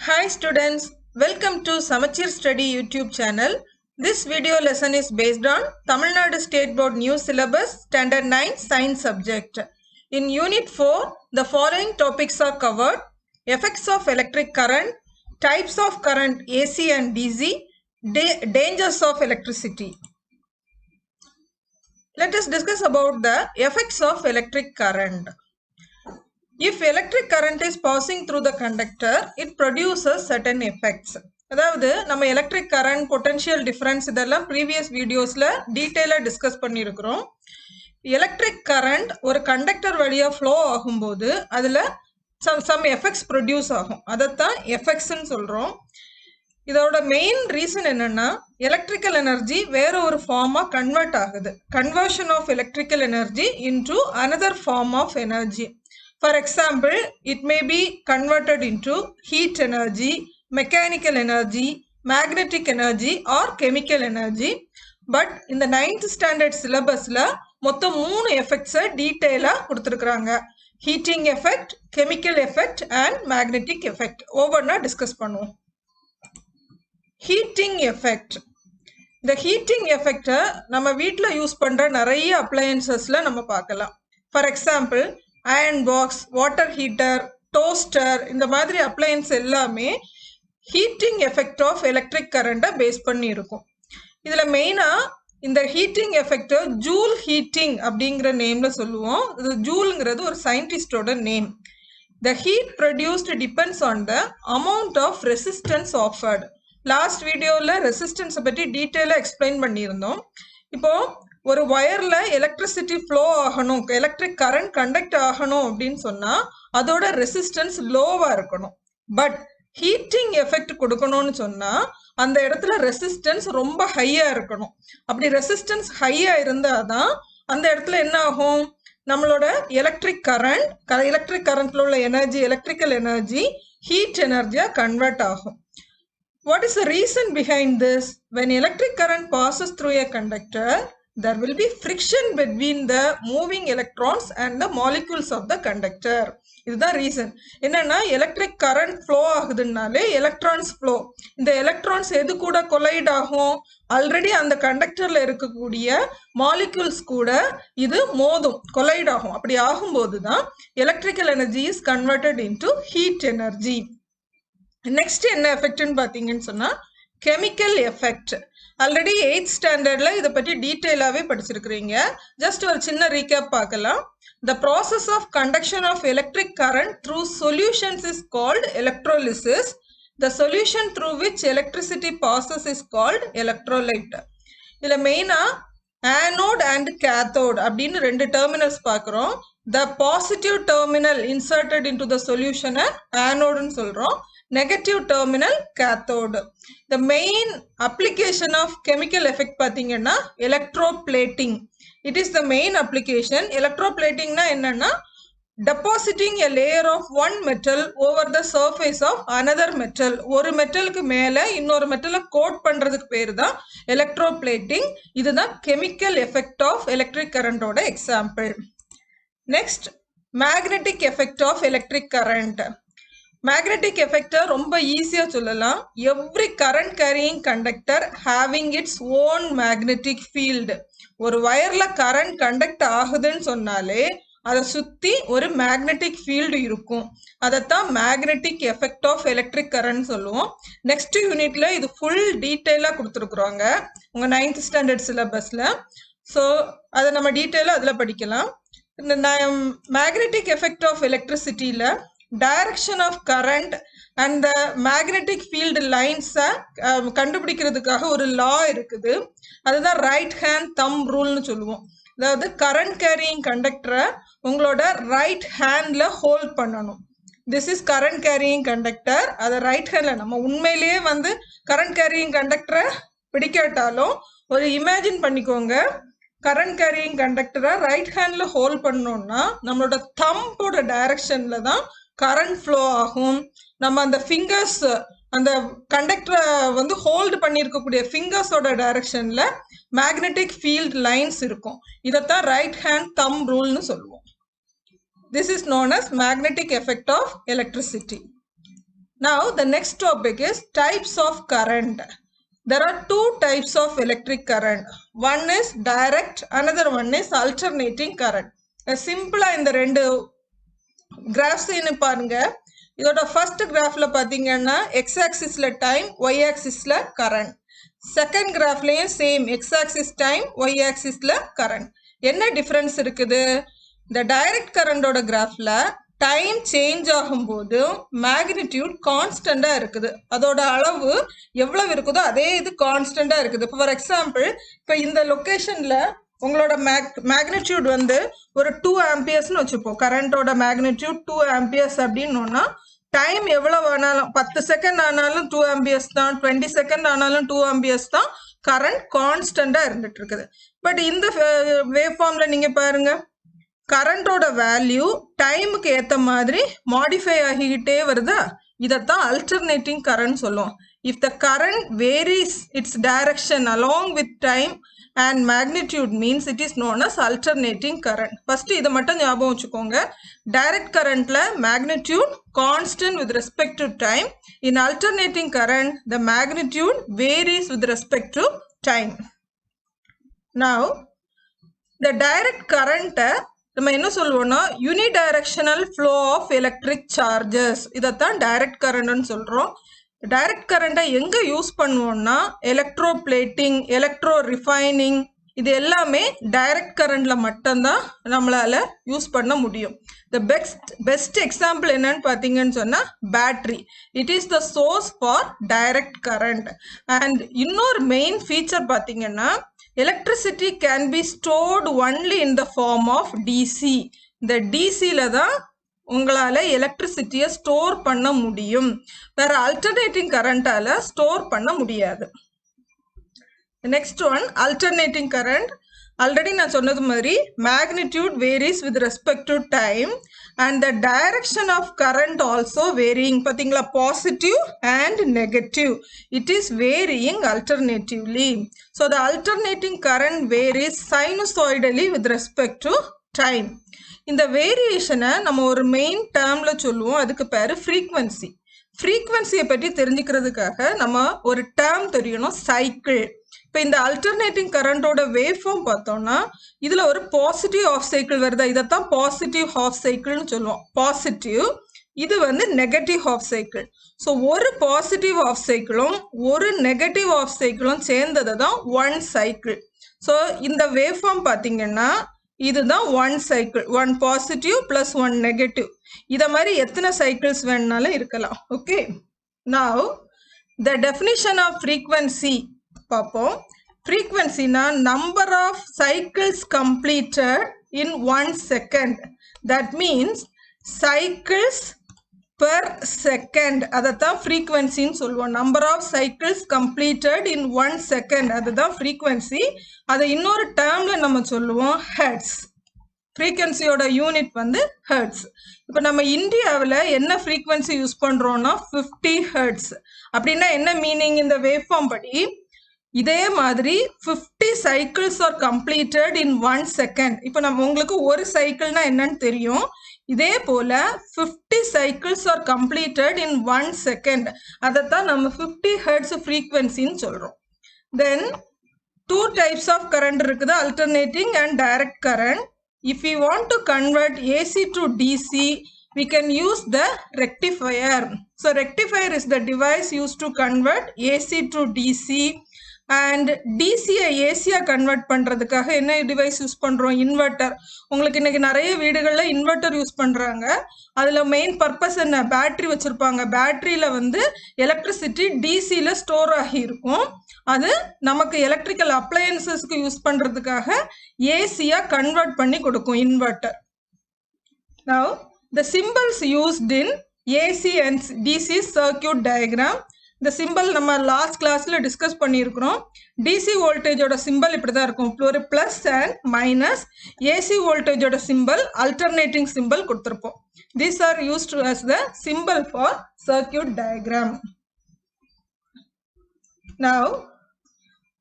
Hi students, welcome to Samachir Study YouTube channel. This video lesson is based on Tamil Nadu State Board New Syllabus Standard 9 Science subject. In Unit 4, the following topics are covered: effects of electric current, types of current AC and DC, dangers of electricity. Let us discuss about the effects of electric current. If electric current is passing through the conductor, it produces certain effects. அதாவது நம்ம electric current potential difference இதெல்லாம் previous வீடியோஸ்ல டீட்டெயிலாக discuss பண்ணியிருக்கிறோம். Electric current ஒரு conductor வழியா flow ஆகும்போது அதுல சம் எஃபெக்ட்ஸ் ப்ரொடியூஸ் ஆகும். அதைத்தான் எஃபெக்ட்ஸ்ன்னு சொல்றோம். இதோட மெயின் ரீசன் என்னன்னா எலக்ட்ரிக்கல் எனர்ஜி வேற ஒரு ஃபார்மா கன்வெர்ட் ஆகுது. Conversion of electrical energy into another form of energy. For example, it may be converted into heat energy, mechanical energy, magnetic energy or chemical energy. But in the 9th standard syllabus la மொத்தம் 3 effects டீடைலா கொடுத்திருக்காங்க. Heating effect, chemical effect and magnetic effect. ஒவ்வொண்ணா discuss பண்ணுவோம். Heating effect. இந்த heating effect நம்ம வீட்ல use பண்ற நிறைய appliancesல நம்ம பார்க்கலாம். For example, iron box, water heater, toaster, இந்த மாதிரி அப்ளையன்ஸ் எல்லாமே ஹீட்டிங் எஃபெக்ட் ஆஃப் எலக்ட்ரிக் கரண்ட்டை பேஸ் பண்ணி இருக்கும். இதில் மெயினாக இந்த ஹீட்டிங் எஃபெக்ட் ஜூல் ஹீட்டிங் அப்படிங்கிற நேம்ல சொல்லுவோம். இது ஜூலுங்கிறது ஒரு சயின்டிஸ்டோட name. The heat produced depends on the amount of resistance offered. Last வீடியோவில் ரெசிஸ்டன்ஸை பற்றி டீட்டெயிலாக எக்ஸ்பிளைன் பண்ணியிருந்தோம். இப்போ ஒரு வயர்ல எலக்ட்ரிசிட்டி ஃப்ளோ ஆகணும், எலக்ட்ரிக் கரண்ட் கண்டக்ட் ஆகணும் அப்படின்னு சொன்னா அதோட ரெசிஸ்டன்ஸ் லோவா இருக்கணும். பட் ஹீட்டிங் எஃபெக்ட் கொடுக்கணும்னு சொன்னா அந்த இடத்துல ரெசிஸ்டன்ஸ் ரொம்ப ஹையா இருக்கணும். அப்படி ரெசிஸ்டன்ஸ் ஹையா இருந்தாதான் அந்த இடத்துல என்ன ஆகும், நம்மளோட எலக்ட்ரிக் கரண்ட்ல உள்ள எனர்ஜி, எலக்ட்ரிக்கல் எனர்ஜி ஹீட் எனர்ஜியா கன்வெர்ட் ஆகும். What is the reason behind this? When electric current passes through a conductor, there will be friction between the moving electrons and the molecules of the conductor. இதுதான் reason. என்னன்னா electric current flow ஆகுதுன்னாலே electrons flow. இந்த electrons எது கூட collide ஆகும், already அந்த கண்டக்டர்ல இருக்கக்கூடிய molecules கூட இது மோதும், கொலைட் ஆகும். அப்படி ஆகும்போது தான் electrical energy is converted into heat energy. Next என்ன எஃபெக்ட்னு பார்த்தீங்கன்னு சொன்னா கெமிக்கல் எஃபெக்ட். ஆல்ரெடி 8th ஸ்டாண்டர்ட்ல இதை பற்றி டீட்டெயிலாகவே படிச்சிருக்கிறீங்க. ஜஸ்ட் ஒரு சின்ன ரீகேப் பார்க்கலாம். The process of conduction of electric current through solutions is called electrolysis. The solution through which electricity passes is called electrolyte. இதில் மெயினாக ஆனோட் அண்ட் கேத்தோட் அப்படின்னு 2 டெர்மினல்ஸ் பார்க்குறோம். The positive terminal inserted into the solution ஆனோடுன்னு சொல்கிறோம். Negative terminal cathode. The main application of chemical effect பார்த்தீங்கன்னா electroplating. It is the main application. Electroplating na என்னன்னா depositing a layer of one metal over the surface of another metal. ஒரு மெட்டலுக்கு மேல இன்னொரு மெட்டலை code பண்றதுக்கு பேரு தான் electroplating. இதுதான் chemical effect of electric current ஓட example. Next, magnetic effect of electric current. Magnetic எஃபெக்டை ரொம்ப ஈஸியாக சொல்லலாம். Every current carrying conductor having its own magnetic field. ஒரு வயர்ல கரண்ட் கண்டக்ட் ஆகுதுன்னு சொன்னாலே அதை சுற்றி ஒரு மேக்னெட்டிக் ஃபீல்டு இருக்கும். அதைத்தான் magnetic effect of electric current சொல்லுவோம். நெக்ஸ்ட் யூனிட்ல இது ஃபுல் டீட்டெயிலாக கொடுத்துருக்குறாங்க உங்க 9th ஸ்டாண்டர்ட் சிலபஸ்ல. ஸோ அதை நம்ம டீட்டெயிலாக அதில் படிக்கலாம். இந்த மேக்னெட்டிக் எஃபெக்ட் ஆஃப் எலக்ட்ரிசிட்டியில் direction of current and the magnetic field lines கண்டுபிடிக்கிறதுக்காக ஒரு லா இருக்குது. அதுதான் ரைட் ஹேண்ட் தம் ரூல்னு சொல்லுவோம். அதாவது கரண்ட் கேரியிங் கண்டக்டரை உங்களோட ரைட் ஹேண்ட்ல ஹோல்ட் பண்ணணும். This is current carrying conductor. அதை ரைட் ஹேண்ட்ல நம்ம உண்மையிலேயே கரண்ட் கேரியிங் கண்டக்டரை பிடிக்காட்டாலும் ஒரு இமேஜின் பண்ணிக்கோங்க. கரண்ட் கேரியிங் கண்டக்டரை ரைட் ஹேண்ட்ல ஹோல்ட் பண்ணோம்னா நம்மளோட தம்போட டைரக்ஷன்ல தான் கரண்ட் ஃப்ளோ ஆகும். நம்ம அந்த ஃபிங்கர்ஸ், அந்த கண்டக்டரை ஹோல்டு பண்ணியிருக்கக்கூடிய ஃபிங்கர்ஸோட டைரக்ஷன்ல மேக்னெட்டிக் ஃபீல்ட் லைன்ஸ் இருக்கும். இதைத்தான் ரைட் ஹேண்ட் தம் ரூல்னு சொல்லுவோம். This is known as magnetic effect of electricity. Now the next topic is types of current. There are two types of electric current. One is direct, another one is alternating current. Simple in the rendu graphs inu paarenga. இதோட first graphல பாத்தீங்கன்னா x axis ல time, y axis ல current. Second graphலயும் same x axis time, y axis ல current. என்ன difference இருக்குது? The direct current ஓட graphல time change ஆகும்போது magnitude constant இருக்குது. அதோட அளவு எவ்வளவு இருக்குதோ அதே இது constant இருக்குது. For example, இப்போ இந்த locationல உங்களோட magnitude வந்து ஒரு 2 amperes னு வச்சுப்போம். கரண்டோட magnitude 2 amperes அப்படின்னோம்னா டைம் எவ்வளவு ஆனாலும் 10 செகண்ட் ஆனாலும் 2 amperes தான், 20 செகண்ட் ஆனாலும் 2 amperes தான், கரண்ட் கான்ஸ்டண்டா இருந்துட்டு இருக்குது. பட் இந்த வேவ் ஃபார்ம்ல நீங்க பாருங்க, கரண்டோட வேல்யூ டைமுக்கு ஏத்த மாதிரி மாடிஃபை ஆகிக்கிட்டே வருதா, இதத்தான் அல்டர்னேட்டிங் கரண்ட் சொல்லுவோம். If the current varies its direction along with time and magnitude means it is known as alternating current. First இத மட்டும் ஞாபகம் வச்சுக்கோங்க. Direct currentல magnitude constant with respect to time. In alternating current the magnitude varies with respect to time. Now the direct current நம்ம என்ன சொல்லுவோம்னா unidirectional flow of electric charges. இதத்தான் direct current னு சொல்றோம். டைரக்ட் கரண்ட்டை எங்கே யூஸ் பண்ணுவோம்னா எலக்ட்ரோ பிளேட்டிங், எலக்ட்ரோ ரிஃபைனிங், இது எல்லாமே டைரக்ட் கரண்ட்ல மட்டும்தான் நம்மளால யூஸ் பண்ண முடியும். த பெஸ்ட் எக்ஸாம்பிள் என்னன்னு பார்த்தீங்கன்னு சொன்னால் battery. It is the source for direct current. And இன்னொரு மெயின் ஃபீச்சர் பார்த்தீங்கன்னா electricity can be stored only in the form of DC. இந்த டிசியில் தான் உங்களால எலக்ட்ரிசிட்டியை ஸ்டோர் பண்ண முடியும். வேற அல்டர்னேட்டிங் கரண்டால ஸ்டோர் பண்ண முடியாது. Next one alternating current. Already நான் சொன்னது மாதிரி magnitude varies with respect to time and the direction of current also varying. பார்த்தீங்களா, positive and negative. It is varying alternatively. So the alternating current varies sinusoidally with respect to time. இந்த வேரியேஷனை நம்ம ஒரு main டேர்ம்ல சொல்லுவோம், அதுக்கு பேரு frequency. ஃப்ரீக்வன்சியை பற்றி தெரிஞ்சுக்கிறதுக்காக நம்ம ஒரு டேர்ம் தெரியணும், சைக்கிள். இப்போ இந்த அல்டர்னேட்டிங் கரண்டோட வேவ் ஃபார்ம் பார்த்தோம்னா இதுல ஒரு பாசிட்டிவ் ஆஃப் சைக்கிள் வருதா, இதைத்தான் பாசிட்டிவ் ஹாஃப் சைக்கிள்னு சொல்லுவோம். பாசிட்டிவ், இது வந்து நெகட்டிவ் ஹாஃப் சைக்கிள். ஸோ ஒரு பாசிட்டிவ் ஆஃப் சைக்கிளும் ஒரு நெகட்டிவ் ஆஃப் சைக்கிளும் சேர்ந்தது தான் ஒன் சைக்கிள். ஸோ இந்த வேவ் ஃபார்ம் பார்த்தீங்கன்னா இதுதான் one cycle, one positive plus one negative. இத மாதிரி எத்தனை சைக்கிள்ஸ் வேணுனாலும் இருக்கலாம். Okay, now the definition of frequency பார்ப்போம். ஃப்ரீக்வன்சினா number of cycles completed in 1 second. That means cycles per second, அதைத்தான் ஃப்ரீக்வன்சின்னு சொல்லுவோம். Number of cycles completed in 1 second, அதுதான் ஃப்ரீக்வன்சி. அதை இன்னொரு டேர்ம்ல நம்ம சொல்லுவோம் ஹெர்ட்ஸ். ஃப்ரீக்வன்சியோட யூனிட் வந்து ஹெர்ட்ஸ். இப்போ நம்ம இந்தியாவில் என்ன ஃப்ரீக்வன்சி யூஸ் பண்ணுறோம்னா 50 ஹெர்ட்ஸ். அப்படின்னா என்ன மீனிங்? இந்த வேவ் ஃபார்ம் படி இதே மாதிரி 50 cycles are completed in 1 second. இப்போ நம்ம உங்களுக்கு ஒரு சைக்கிள்னா என்னன்னு தெரியும். இதே போல 50 cycles are completed in 1 second, அதைத்தான் நம்ம 50 ஹெர்ட்ஸ் ஃப்ரீக்வன்சின்னு சொல்றோம். தென் 2 டைப்ஸ் ஆஃப் கரண்ட் இருக்குது, alternating and direct current. If you want to convert AC to DC we can use the rectifier. So rectifier is the device used to convert AC to DC. And டிசியை ஏசியாக convert பண்ணுறதுக்காக என்ன device use பண்ணுறோம்? Inverter. உங்களுக்கு இன்றைக்கி நிறைய வீடுகளில் inverter use பண்ணுறாங்க. அதில் மெயின் பர்பஸ் என்ன? பேட்ரி வச்சுருப்பாங்க. பேட்ரியில் வந்து எலக்ட்ரிசிட்டி டிசியில் ஸ்டோர் ஆகியிருக்கும். அது நமக்கு எலக்ட்ரிக்கல் அப்ளையன்சஸ்க்கு யூஸ் பண்ணுறதுக்காக ஏசியாக கன்வெர்ட் பண்ணி கொடுக்கும் inverter. Now the symbols used in AC and DC circuit diagram. இந்த சிம்பிள் நம்ம லாஸ்ட் கிளாஸ்ல டிஸ்கஸ் பண்ணியிருக்கிறோம். டிசி வோல்டேஜோட சிம்பிள் இப்படி தான் இருக்கும், ஒரு பிளஸ் அண்ட் மைனஸ். ஏசி வோல்டேஜோட சிம்பிள் அல்டர்னேட்டிங் சிம்பிள் கொடுத்துருப்போம். These are used as the symbol for circuit diagram. Now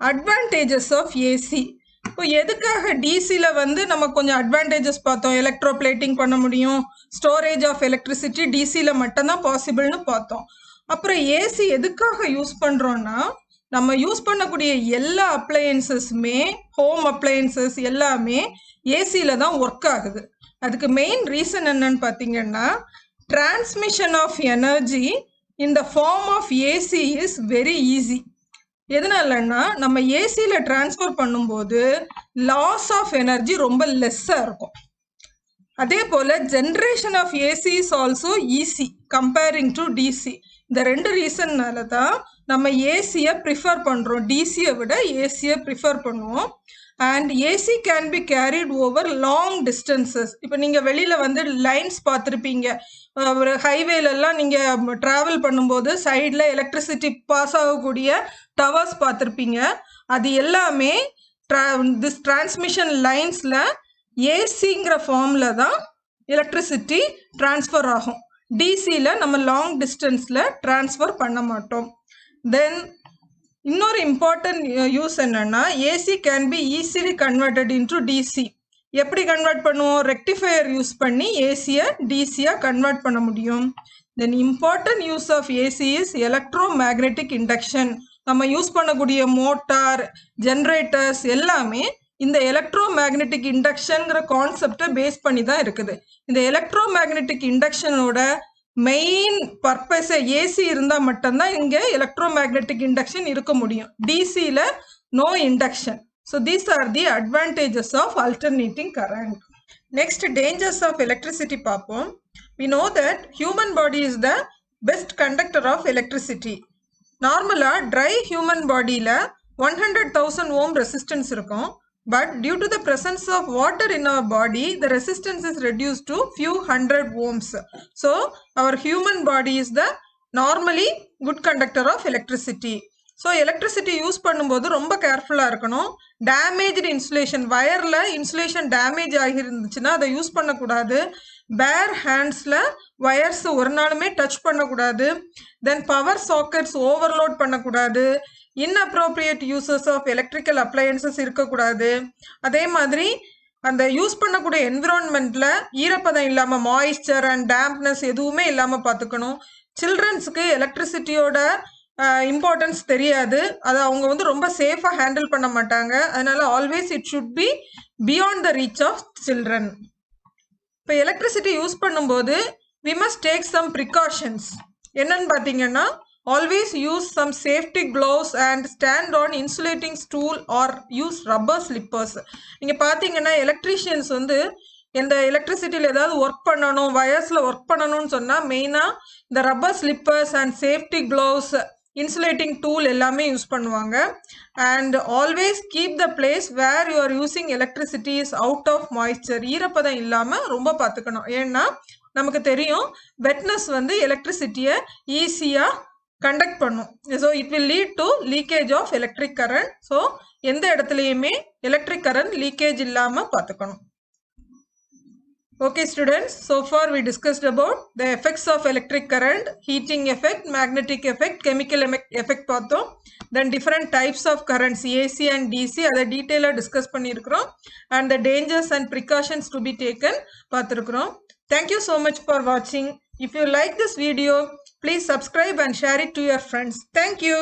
advantages of AC. இப்போ எதுக்காக டிசியில் வந்து நம்ம கொஞ்சம் அட்வான்டேஜஸ் பார்த்தோம். எலக்ட்ரோ பிளேட்டிங் பண்ண முடியும், ஸ்டோரேஜ் ஆஃப் எலக்ட்ரிசிட்டி டிசியில் மட்டும்தான் பாசிபிள்னு பார்த்தோம். அப்புறம் ஏசி எதுக்காக யூஸ் பண்ணுறோன்னா, நம்ம யூஸ் பண்ணக்கூடிய எல்லா அப்ளையன்சஸுமே, ஹோம் அப்ளையன்சஸ் எல்லாமே ஏசியில் தான் ஒர்க் ஆகுது. அதுக்கு மெயின் ரீசன் என்னன்னு பார்த்தீங்கன்னா, transmission of energy in the form of AC is very easy. எதனாலன்னா, நம்ம ஏசியில் டிரான்ஸ்ஃபர் பண்ணும்போது லாஸ் ஆஃப் எனர்ஜி ரொம்ப லெஸ்ஸாக இருக்கும். அதே போல் generation of AC is also easy comparing to DC. இந்த ரெண்டு ரீசன்னால தான் நம்ம ஏசியை ப்ரிஃபர் பண்ணுறோம். டிசியை விட ஏசியை ப்ரிஃபர் பண்ணுவோம். And AC can be carried over long distances. இப்போ நீங்கள் வெளியில் வந்து லைன்ஸ் பார்த்துருப்பீங்க. ஒரு ஹைவேலெல்லாம் நீங்கள் ட்ராவல் பண்ணும்போது சைடில் எலக்ட்ரிசிட்டி பாஸ் ஆகக்கூடிய டவர்ஸ் பார்த்துருப்பீங்க. அது எல்லாமே திஸ் டிரான்ஸ்மிஷன் லைன்ஸில் ஏசிங்கிற ஃபார்மில் தான் எலக்ட்ரிசிட்டி ட்ரான்ஸ்ஃபர் ஆகும். டிசியில் நம்ம லாங் டிஸ்டன்ஸில் ட்ரான்ஸ்ஃபர் பண்ண மாட்டோம். தென் இன்னொரு இம்பார்ட்டன்ட் யூஸ் என்னென்னா, AC can be easily converted into DC. எப்படி கன்வெர்ட் பண்ணுவோம்? ரெக்டிஃபையர் யூஸ் பண்ணி ஏசியை டிசியாக கன்வெர்ட் பண்ண முடியும். Then important use of AC is electro magnetic induction. நம்ம யூஸ் பண்ணக்கூடிய மோட்டார், ஜென்ரேட்டர்ஸ் எல்லாமே இந்த எலக்ட்ரோ மேக்னெட்டிக் இண்டக்ஷன்ங்கிற கான்செப்டை பேஸ் பண்ணி தான் இருக்குது. இந்த எலக்ட்ரோ மேக்னெட்டிக் இண்டக்ஷனோட மெயின் பர்பஸை ஏசி இருந்தால் மட்டும்தான் இங்கே எலக்ட்ரோ மேக்னெட்டிக் இண்டக்ஷன் இருக்க முடியும். டிசியில் no induction. So these are the advantages of alternating current. Next dangers of electricity பார்ப்போம். We know that human body is the best conductor of electricity. நார்மலாக ட்ரை ஹியூமன் பாடியில் 100,000 ohm resistance இருக்கும். But due to the presence of water in our body, the resistance is reduced to few hundred ohms. So our human body is the normally good conductor of electricity. So electricity use பண்ணும்போது ரொம்ப கேர்ஃபுல்லாக இருக்கணும். Damaged insulation, வயரில் insulation damage ஆகிருந்துச்சுன்னா அதை use பண்ணக்கூடாது. பேர் ஹேண்ட்ஸில் wires ஒரு நாளுமே touch பண்ணக்கூடாது. தென் பவர் சாக்கெட்ஸ் ஓவர்லோட் பண்ணக்கூடாது. Inappropriate uses of electrical appliances இருக்கக்கூடாது. அதே மாதிரி அந்த யூஸ் பண்ணக்கூடிய என்விரான்மெண்ட்டில் ஈரப்பதம் இல்லாமல், மாய்ஸ்சர் அண்ட் டேம்ப்னஸ் எதுவுமே இல்லாமல் பார்த்துக்கணும். சில்ட்ரன்ஸுக்கு எலக்ட்ரிசிட்டியோட இம்பார்ட்டன்ஸ் தெரியாது. அதை அவங்க வந்து ரொம்ப சேஃபாக ஹேண்டில் பண்ண மாட்டாங்க. அதனால always it should be beyond the reach of children. இப்போ எலக்ட்ரிசிட்டி யூஸ் பண்ணும்போது we must take some precautions. என்னன்னு பார்த்தீங்கன்னா, always use some safety gloves and stand on insulating stool or use rubber slippers. நீங்கள் பார்த்தீங்கன்னா electricians வந்து இந்த எலக்ட்ரிசிட்டியில் ஏதாவது work பண்ணணும், வயர்ஸில் ஒர்க் பண்ணணும்னு சொன்னால் மெயினாக இந்த rubber slippers and safety gloves, insulating tool எல்லாமே யூஸ் பண்ணுவாங்க. And always keep the place where you are using electricity is out of moisture. ஈரப்பதம் இல்லாமல் ரொம்ப பார்த்துக்கணும். ஏன்னா நமக்கு தெரியும் வெட்னஸ் வந்து எலக்ட்ரிசிட்டியை ஈஸியாக கண்டக்ட் பண்ணும். So it will lead to leakage of electric current. So எந்த இடத்துலையுமே எலக்ட்ரிக் கரண்ட் லீக்கேஜ் இல்லாமல் பார்த்துக்கணும். Okay students, so far we discussed about the effects of electric current, heating effect, magnetic effect, chemical effect பார்த்தோம். Then different types of currents AC and DC அதை டீட்டெயிலாக discuss பண்ணியிருக்கிறோம். And the dangers and precautions to be taken பார்த்துருக்கிறோம். Thank you so much for watching. If you like this video, please subscribe and share it to your friends. Thank you.